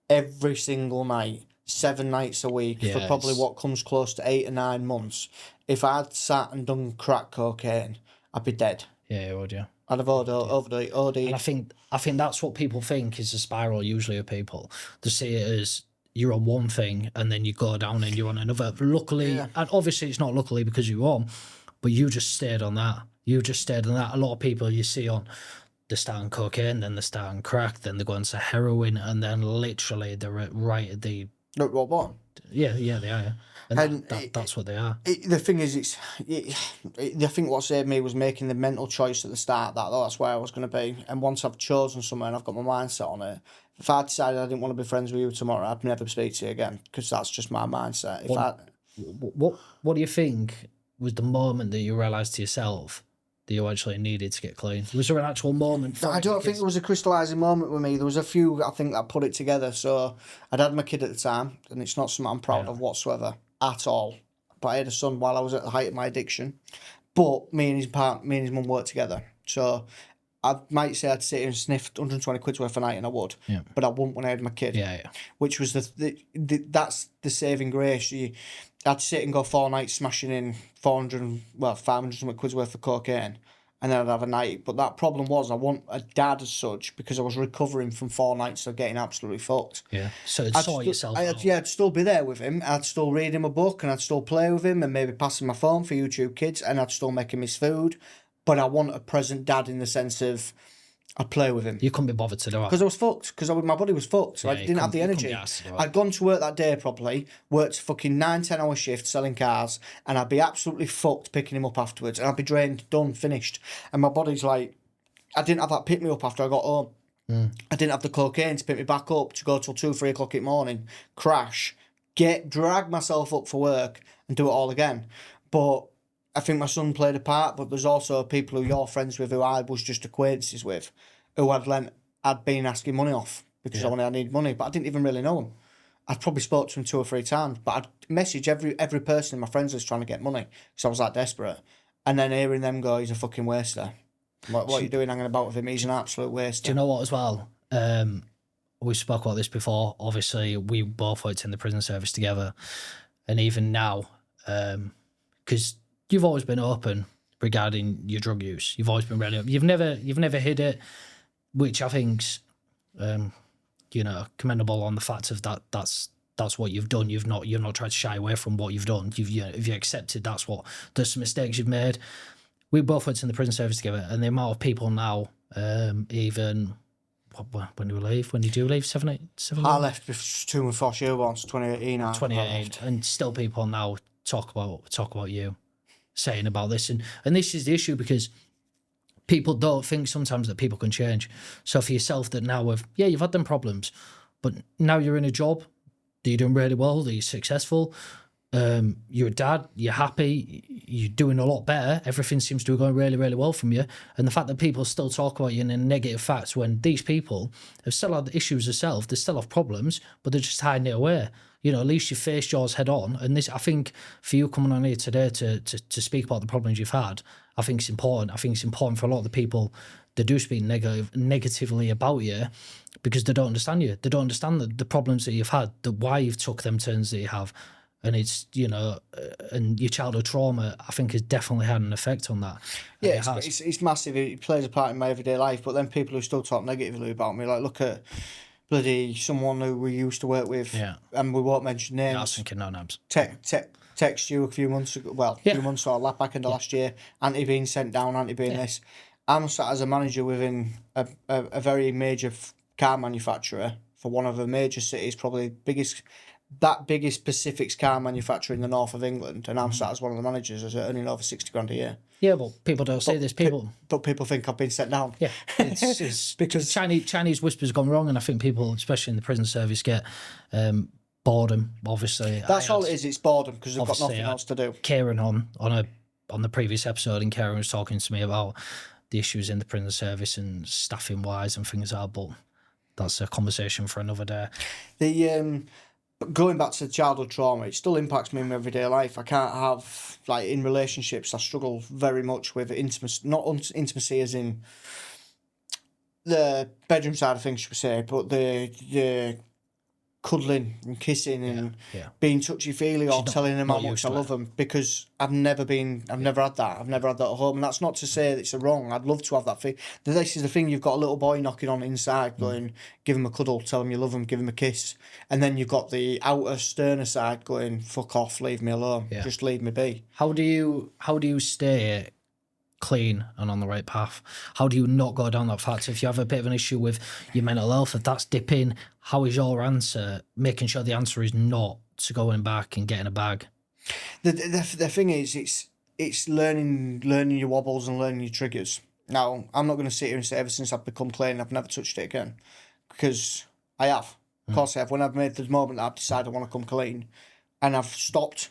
every single night, 7 nights a week, for probably what comes close to 8 or 9 months, if I'd sat and done crack cocaine, I'd be dead. Yeah, you would, yeah. I'd have OD'd. And I think that's what people think is a spiral usually of people. They see it as you're on one thing and then you go down and you're on another. Luckily, and obviously it's not luckily because you're on, but you just stayed on that. You just stayed on that. A lot of people you see on, they're starting cocaine, then they're starting crack, then they're going to heroin, and then literally they're right at the... No, what? Yeah, they are, yeah. And that's what they are. The thing is, I think what saved me was making the mental choice at the start that that's where I was going to be. And once I've chosen somewhere and I've got my mindset on it, if I decided I didn't want to be friends with you tomorrow, I'd never speak to you again, because that's just my mindset. What do you think was the moment that you realised to yourself that you actually needed to get clean? Was there an actual moment? I don't think there was a crystallising moment with me. There was a few, I think, that put it together. So I'd had my kid at the time, and it's not something I'm proud of whatsoever at all. But I had a son while I was at the height of my addiction. But me and his mum worked together. So I might say I'd sit here and sniff 120 quid worth a night, and I would. Yeah. But I wouldn't when I had my kid. Yeah. Which was that's the saving grace. I'd sit and go 4 nights smashing in 500 something quid worth of cocaine, and then I'd have a night. But that problem was I want a dad as such, because I was recovering from 4 nights of getting absolutely fucked. Yeah. So I'd sort yourself out. I'd still be there with him. I'd still read him a book, and I'd still play with him, and maybe pass him my phone for YouTube Kids, and I'd still make him his food. But I want a present dad in the sense of I'd play with him. You couldn't be bothered to do it. Because I was fucked. Because my body was fucked. So I didn't have the energy. I'd gone to work that day properly, worked fucking 9-10 hour shifts selling cars, and I'd be absolutely fucked picking him up afterwards. And I'd be drained, done, finished. And my body's like, I didn't have that pick me up after I got home. I didn't have the cocaine to pick me back up to go till 2-3 o'clock in the morning, crash, drag myself up for work and do it all again. But I think my son played a part, but there's also people who you're friends with who I was just acquaintances with, who I'd been asking money off because I needed money, but I didn't even really know him. I'd probably spoke to him 2 or 3 times, but I'd message every person in my friends list trying to get money because I was that desperate. And then hearing them go, he's a fucking waster. What are you doing hanging about with him? He's an absolute waster. Do you know what as well? We spoke about this before. Obviously, we both worked in the prison service together. And even now, because you've always been open regarding your drug use. You've always been really open. You've never hid it, which I think's commendable on the fact of that. That's what you've done. You've not tried to shy away from what you've done. If you accepted there's some mistakes you've made. We both went in the prison service together, and the amount of people now, even when do we leave? When did you leave? 7, 8? I left with 2 and 4 year once, 2018. 2018, and still people now talk about you, saying about this, and this is the issue, because people don't think sometimes that people can change. So for yourself, that now you've had them problems, but now you're in a job that you're doing really well, that you're successful, you're a dad, you're happy, you're doing a lot better, everything seems to be going really, really well from you. And the fact that people still talk about you in a negative fact, when these people have still had issues themselves, they still have problems, but they're just hiding it away. At least you faced yours head on. And this, I think, for you coming on here today to speak about the problems you've had, I think it's important. I think it's important for a lot of the people that do speak negatively about you, because they don't understand you. They don't understand the problems that you've had, why you've took them turns that you have. And it's, and your childhood trauma, I think, has definitely had an effect on that. Yeah, it's massive. It plays a part in my everyday life. But then people who still talk negatively about me, like, look at bloody someone who we used to work with, and we won't mention names. Yeah, I was thinking no names. Text you a few months ago, few months or back into last year, anti being sent down, anti being this. I'm sat as a manager within a very major car manufacturer for one of the major cities, probably biggest Pacific's car manufacturer in the north of England, and I'm sat as one of the managers, as earning over 60 grand a year. Yeah, but people don't say this. But people think I've been sent down. Yeah, it's because Chinese whispers gone wrong, and I think people, especially in the prison service, get boredom. Obviously, that's all it is. It's boredom because they've got nothing else to do. Kieran on the previous episode, and Kieran was talking to me about the issues in the prison service and staffing wise and things like that. But that's a conversation for another day. going back to childhood trauma, it still impacts me in my everyday life. I can't have, like, in relationships, I struggle very much with intimacy, not intimacy as in the bedroom side of things, should we say, but the cuddling and kissing and being touchy-feely or telling them how much I love them, because I've never had that. I've never had that at home, and that's not to say that it's a wrong. I'd love to have that thing. This is the thing, you've got a little boy knocking on inside going, give him a cuddle, tell him you love him, give him a kiss, and then you've got the outer, sterner side going, fuck off, leave me alone, just leave me be. How do you stay clean and on the right path? How do you not go down that path? So if you have a bit of an issue with your mental health, if that's dipping, how is your answer making sure the answer is not to going back and getting a bag? The thing is, it's learning your wobbles and learning your triggers. Now, I'm not going to sit here and say ever since I've become clean I've never touched it again, because I have. Of course I have. When I've made the moment that I've decided I want to come clean, and I've stopped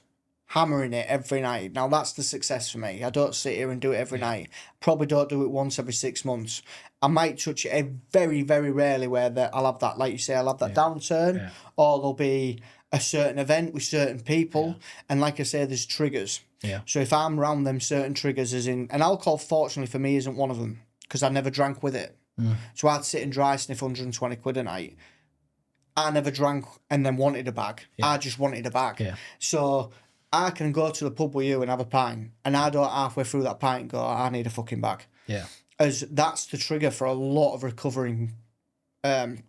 hammering it every night. Now that's the success for me. I don't sit here and do it every night. Probably don't do it once every 6 months. I might touch it very, very rarely where I'll have that, like you say, I'll have that downturn, or there'll be a certain event with certain people. And like I say, there's triggers. Yeah. So if I'm around them certain triggers, as in, and alcohol fortunately for me isn't one of them, because I never drank with it. So I'd sit and dry sniff 120 quid a night. I never drank and then wanted a bag. I just wanted a bag. Yeah. So I can go to the pub with you and have a pint, and I don't halfway through that pint go, I need a fucking bag. Yeah. As that's the trigger for a lot of recovering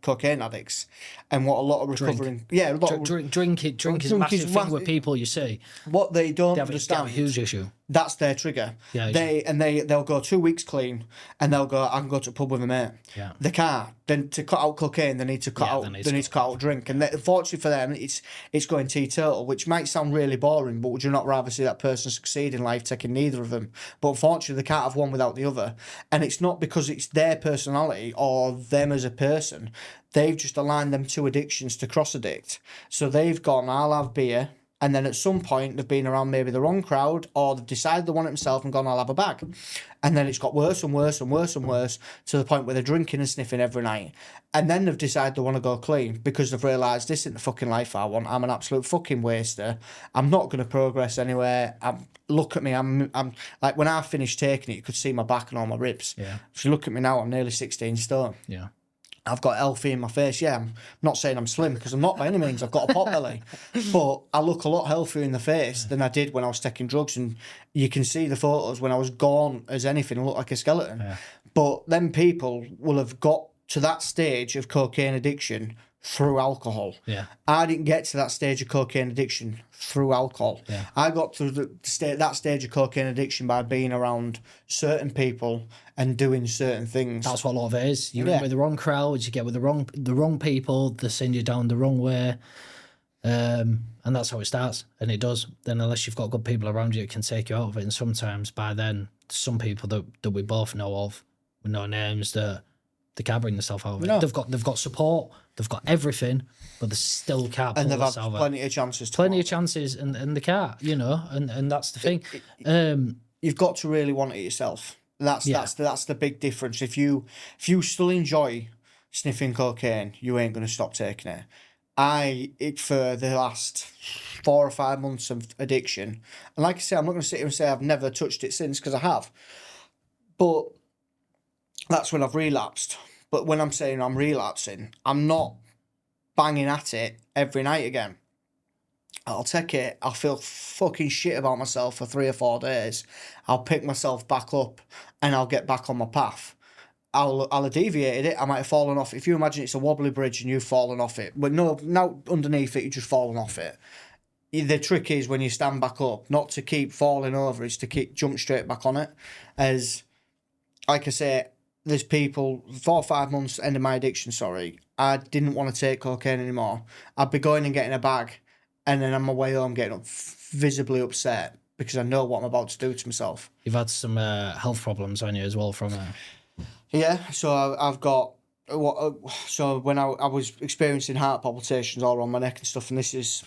cocaine addicts, and what a lot of recovering drink is a massive thing with people. You see, what they don't understand, they have a huge issue. That's their trigger. Yeah, they'll go 2 weeks clean, and they'll go, I can go to a pub with a mate. Yeah, they can't. Then to cut out cocaine, they need to cut out drink, and unfortunately for them, it's going teetotal, which might sound really boring, but would you not rather see that person succeed in life taking neither of them? But unfortunately, they can't have one without the other, and it's not because it's their personality or them as a person. They've just aligned them two addictions to cross addict. So they've gone, I'll have beer. And then at some point, they've been around maybe the wrong crowd, or they've decided they want it themselves and gone, I'll have a bag. And then it's got worse and worse and worse and worse to the point where they're drinking and sniffing every night. And then they've decided they want to go clean because they've realised this isn't the fucking life I want. I'm an absolute fucking waster. I'm not going to progress anywhere. Look at me. I'm like, when I finished taking it, you could see my back and all my ribs. Yeah. If you look at me now, I'm nearly 16 stone. Yeah. I've got healthy in my face. Yeah, I'm not saying I'm slim because I'm not by any means. I've got a pot belly. But I look a lot healthier in the face than I did when I was taking drugs. And you can see the photos when I was gone as anything. I look like a skeleton. Yeah. But then people will have got to that stage of cocaine addiction through alcohol. Yeah. I didn't get to that stage of cocaine addiction through alcohol. Yeah. I got to that stage of cocaine addiction by being around certain people and doing certain things. That's what a lot of it is. You get with the wrong crowds, you get with the wrong people, they send you down the wrong way. And that's how it starts. And it does. Then unless you've got good people around you, it can take you out of it. And sometimes by then, some people that we both know of, with no names, that they can't bring themselves out of it. No. They've got support, they've got everything, but they still can't pull themselves out of it. Plenty of chances. Plenty of chances, and they can't, and that's the thing. You've got to really want it yourself. That's the big difference. If you still enjoy sniffing cocaine, you ain't going to stop taking it. For the last 4 or 5 months of addiction, and like I say, I'm not going to sit here and say I've never touched it since, because I have. But that's when I've relapsed. But when I'm saying I'm relapsing, I'm not banging at it every night again. I'll take it, I'll feel fucking shit about myself for 3 or 4 days. I'll pick myself back up and I'll get back on my path. I'll have deviated it. I might have fallen off. If you imagine it's a wobbly bridge and you've fallen off it, but no, now underneath it, you've just fallen off it. The trick is when you stand back up, not to keep falling over, is to jump straight back on it. As, like I say, there's people, 4 or 5 months end of my addiction, I didn't want to take cocaine anymore. I'd be going and getting a bag, and then on my way home getting visibly upset because I know what I'm about to do to myself. You've had some health problems on you as well from Yeah, so I've got... So when I was experiencing heart palpitations all around my neck and stuff, and this is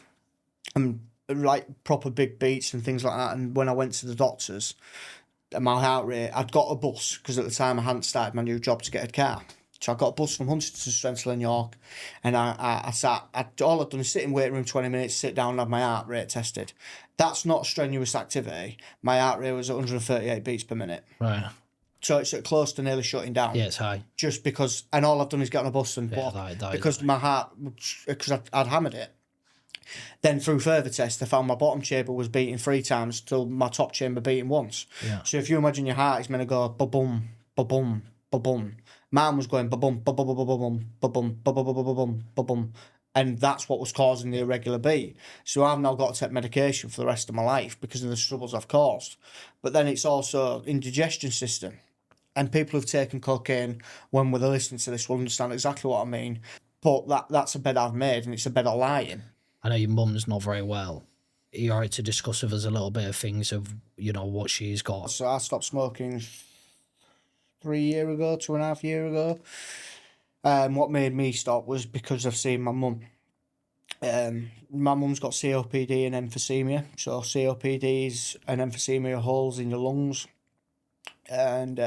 like proper big beats and things like that, and when I went to the doctors... my heart rate, I'd got a bus because at the time I hadn't started my new job to get a car. So I got a bus from Huntington to Strensall in York, and I sat. All I'd done is sit in waiting room 20 minutes, sit down, and have my heart rate tested. That's not strenuous activity. My heart rate was 138 beats per minute. Right. So it's close to nearly shutting down. Yeah, it's high. Just because, and all I've done is get on a bus and walk because my heart, because I'd hammered it. Then through further tests, they found my bottom chamber was beating 3 times till my top chamber beating once. Yeah. So if you imagine your heart is meant to go ba-bum, ba-bum, ba-bum. Mine was going ba-bum, ba-bum, ba-bum, ba-bum, ba-bum, ba-bum, ba-bum. And that's what was causing the irregular beat. So I've now got to take medication for the rest of my life because of the troubles I've caused. But then it's also indigestion system. And people who've taken cocaine, when they're listening to this, will understand exactly what I mean. But that's a bed I've made, and it's a bed of lying. I know your mum's not very well. Are you all right to discuss with us a little bit of things of, what she's got? So I stopped smoking 3 years ago, 2.5 years ago. What made me stop was because I've seen my mum. My mum's got COPD and emphysema. So COPD is an emphysema, holes in your lungs. And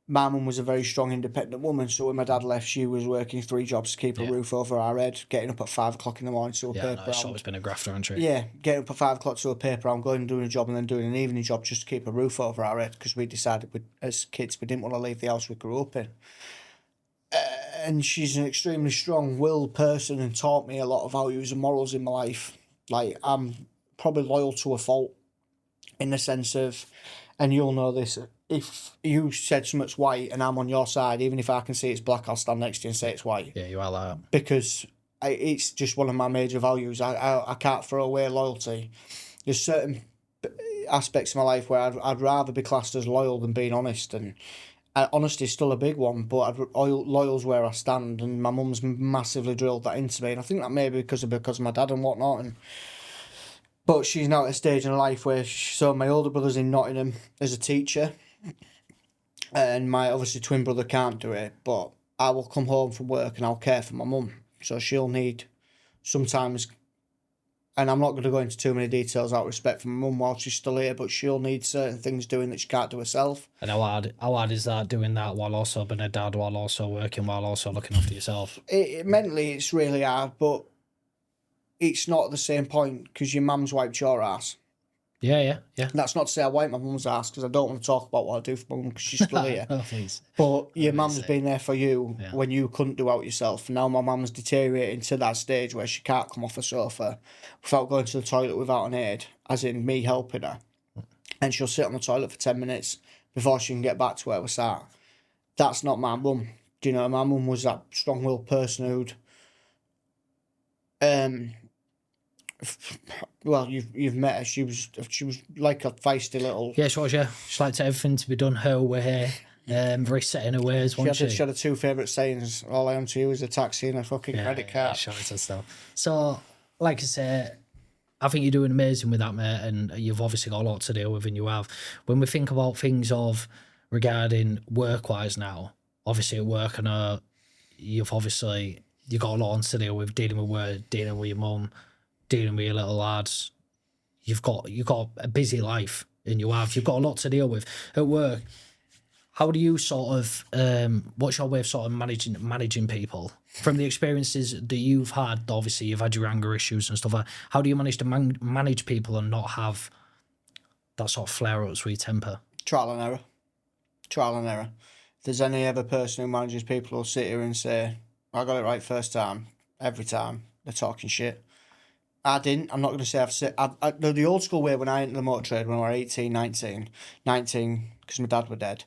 my mum was a very strong, independent woman. So when my dad left, she was working 3 jobs to keep a roof over our head, getting up at 5 o'clock in the morning to a paper round. She's always been a grafter, hasn't she? Yeah, getting up at 5 o'clock to a paper round, going and doing a job, and then doing an evening job just to keep a roof over our head, because we decided, as kids, we didn't want to leave the house we grew up in. And she's an extremely strong-willed person and taught me a lot of values and morals in my life. Like, I'm probably loyal to a fault, in the sense of, and you'll know this, if you said something's white and I'm on your side, even if I can see it's black, I'll stand next to you and say it's white. Yeah, you are like that. Because it's just one of my major values. I can't throw away loyalty. There's certain aspects of my life where I'd rather be classed as loyal than being honest, and honesty is still a big one, but loyal's where I stand, and my mum's massively drilled that into me, and I think that may be because of my dad and whatnot. But she's now at a stage in her life where so my older brother's in Nottingham as a teacher, and my obviously twin brother can't do it, but I will come home from work and I'll care for my mum. So she'll need sometimes, and I'm not going to go into too many details out of respect for my mum while she's still here, but she'll need certain things doing that she can't do herself. And how hard is that, doing that while also being a dad, while also working, while also looking after yourself? Mentally, it's really hard, but it's not at the same point because your mum's wiped your ass. Yeah. That's not to say I wipe my mum's ass, because I don't want to talk about what I do for my mum because she's still here. Oh, please. But your mum's been there for you when you couldn't do out yourself. Now my mum's deteriorating to that stage where she can't come off the sofa without going to the toilet without an aid, as in me helping her. And she'll sit on the toilet for 10 minutes before she can get back to where we sat. That's not my mum. Do you know, my mum was that strong-willed person who'd... Well, you've met her. She was like a feisty little. Yeah, she was. Yeah, she liked everything to be done her way. Very set in her ways, wasn't she? She had her 2 favourite sayings: "All I am to you is a taxi and a fucking credit card." Yeah, stuff. So, like I say, I think you're doing amazing with that, mate, and you've obviously got a lot to deal with, and you have. When we think about things of regarding work-wise now, obviously at work, I know you've got a lot on to deal with, dealing with work, dealing with your mum, dealing with your little lads. You've got a busy life, and you've got a lot to deal with at work. How do you sort of what's your way of sort of managing people from the experiences that you've had? Obviously, you've had your anger issues and stuff like that. How do you manage to manage people and not have that sort of flare-ups with your temper? Trial and error. If there's any other person who manages people who'll sit here and say, "I got it right first time," every time they're talking shit. I didn't. I'm not going to say I've said... the old school way when I entered the motor trade when I was 18, 19, because my dad were dead,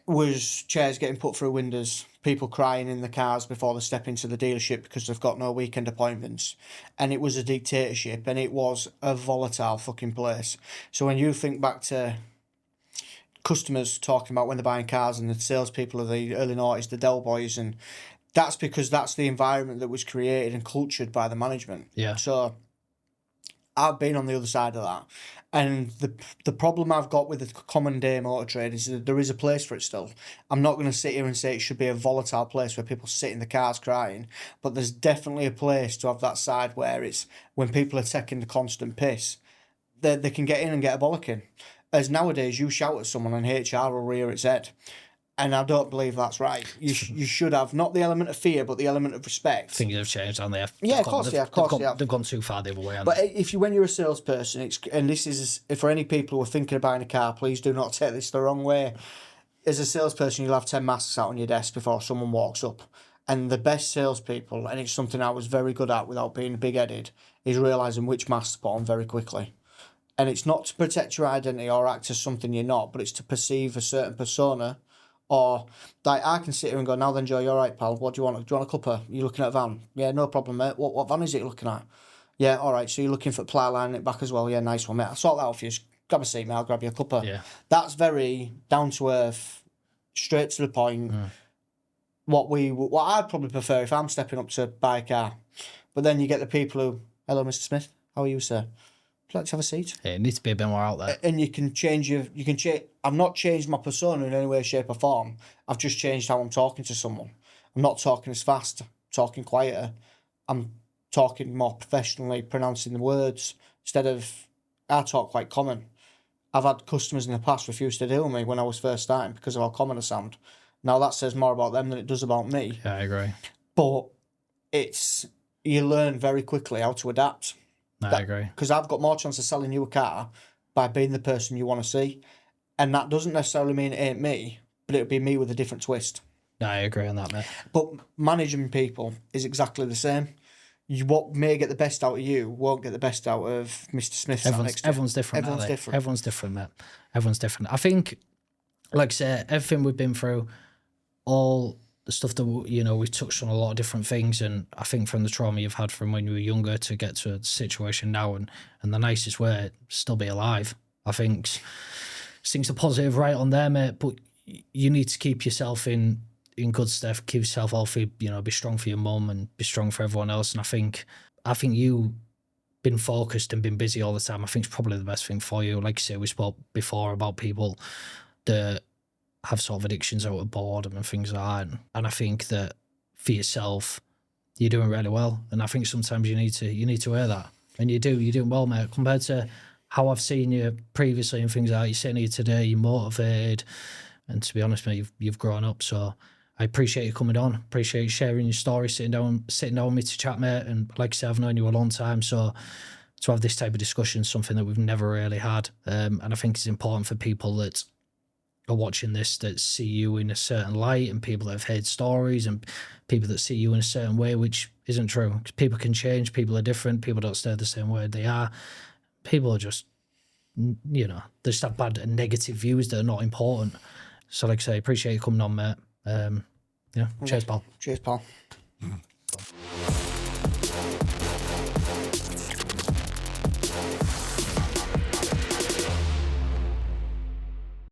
was chairs getting put through windows, people crying in the cars before they step into the dealership because they've got no weekend appointments. And it was a dictatorship, and it was a volatile fucking place. So when you think back to customers talking about when they're buying cars and the salespeople of the early 90s, the Del Boys, and... that's because that's the environment that was created and cultured by the management. Yeah. So I've been on the other side of that. And the problem I've got with the common day motor trade is that there is a place for it still. I'm not going to sit here and say it should be a volatile place where people sit in the cars crying, but there's definitely a place to have that side where it's when people are taking the constant piss, they can get in and get a bollocking. As nowadays, you shout at someone and HR will rear its head. And I don't believe that's right. You should have not the element of fear, but the element of respect. Things have changed, haven't they? Yeah, of course they have. They've gone too far the other way. But when you're a salesperson, and this is for any people who are thinking of buying a car, please do not take this the wrong way. As a salesperson, you'll have 10 masks out on your desk before someone walks up. And the best salespeople, and it's something I was very good at without being big-headed, is realising which mask to put on very quickly. And it's not to protect your identity or act as something you're not, but it's to perceive a certain persona. Or, like, I can sit here and go, now then, Joe, you're right, pal. What do you want? Do you want a cuppa? You looking at a van? Yeah, no problem, mate. What van is it you're looking at? Yeah, all right, so you're looking for ply line it back as well. Yeah, nice one, mate. I'll sort that out for you. Just grab a seat, mate. I'll grab you a cuppa. Yeah. That's very down-to-earth, straight to the point. What I'd probably prefer if I'm stepping up to buy a car. But then you get the people who, hello, Mr. Smith, how are you, sir? Would you like to have a seat? Yeah, it needs to be a bit more out there. And you can change I've not changed my persona in any way, shape or form. I've just changed how I'm talking to someone. I'm not talking as fast, talking quieter. I'm talking more professionally, pronouncing the words. Instead of, I talk quite common. I've had customers in the past refuse to deal with me when I was first starting because of how common I sound. Now that says more about them than it does about me. Yeah, I agree. But you learn very quickly how to adapt. I agree. Because I've got more chance of selling you a car by being the person you want to see. And that doesn't necessarily mean it ain't me, but it'll be me with a different twist. No, I agree on that, mate. But managing people is exactly the same. What may get the best out of you won't get the best out of Mr. Smith. Everyone's different. Everyone's different, mate. Everyone's different. I think, like I say, everything we've been through, all the stuff that, we touched on a lot of different things, and I think from the trauma you've had from when you were younger to get to a situation now, and the nicest way, still be alive. I think things are positive right on there, mate, but you need to keep yourself in good stuff, keep yourself healthy, be strong for your mum and be strong for everyone else. And I think you been focused and been busy all the time, I think it's probably the best thing for you. Like you say, we spoke before about people that have sort of addictions out of boredom and things like that. And I think that for yourself, you're doing really well. And I think sometimes you need to hear that. And you're doing well, mate, compared to how I've seen you previously and things like that. You're sitting here today, you're motivated. And to be honest, mate, you've grown up. So I appreciate you coming on. Appreciate you sharing your story, sitting down with me to chat, mate. And like I said, I've known you a long time. So to have this type of discussion is something that we've never really had. And I think it's important for people that are watching this that see you in a certain light, and people that have heard stories, and people that see you in a certain way, which isn't true. 'Cause people can change. People are different. People don't stay the same way they are. People are just, they just have bad and negative views that are not important. So like I say, appreciate you coming on, mate. Cheers, pal. Cheers, pal.